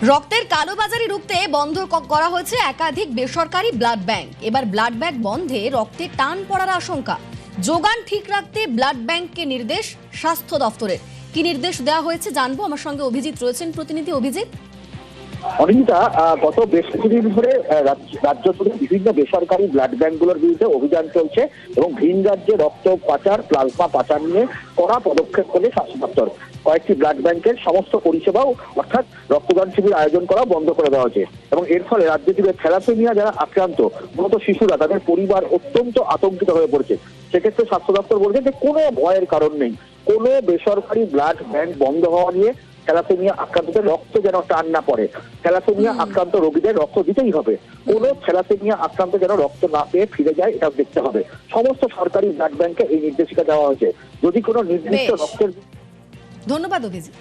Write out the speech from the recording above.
রক্তের কালোবাজারি রুখতে বন্ধ করা হয়েছে একাধিক বেসরকারি ব্লাড ব্যাংক। এবার ব্লাড ব্যাংক বন্ধে রক্তে টান পড়ার আশঙ্কা। যোগান ঠিক রাখতে ব্লাড ব্যাংককে নির্দেশ স্বাস্থ্য দফতরের। কি নির্দেশ দেওয়া হয়েছে জানবো, আমার সঙ্গে অভিজিৎ রয়েছেন, প্রতিনিধি অভিজিৎ। অনিন্দিতা, গত বেশ কিছুদিন ধরে রাজ্য জুড়ে বিভিন্ন বেসরকারি ব্লাড ব্যাংকগুলোর বিরুদ্ধে অভিযান চলছে এবং ভিন রাজ্যে রক্ত পাচার, প্লাজমা পাচার নিয়ে কড়া পদক্ষেপ করে স্বাস্থ্য দপ্তর কয়েকটি ব্লাড ব্যাংকের সমস্ত পরিষেবাও অর্থাৎ রক্তদান শিবির আয়োজন করা বন্ধ করে দেওয়া হয়েছে এবং এর ফলে রাজ্য জুড়ে থ্যালাসেমিয়া যারা আক্রান্ত, মূলত শিশুরা, তাদের পরিবার অত্যন্ত আতঙ্কিত হয়ে পড়েছে। সেক্ষেত্রে স্বাস্থ্য দপ্তর বলছে যে কোনো ভয়ের কারণ নেই, কোনো বেসরকারি ব্লাড ব্যাংক বন্ধ হওয়া নিয়ে থ্যালাসেমিয়া আক্রান্তদের রক্ত যেন টান না পড়ে, থ্যালাসেমিয়া আক্রান্ত রোগীদের রক্ত দিতেই হবে, কোনো থ্যালাসেমিয়া আক্রান্ত যেন রক্ত না পেয়ে ফিরে যায় এটা দেখতে হবে। সমস্ত সরকারি ব্লাড ব্যাংকে এই নির্দেশিকা দেওয়া হয়েছে। যদি কোনো নির্দিষ্ট রক্তের ধন্যবাদ অভিজিৎ।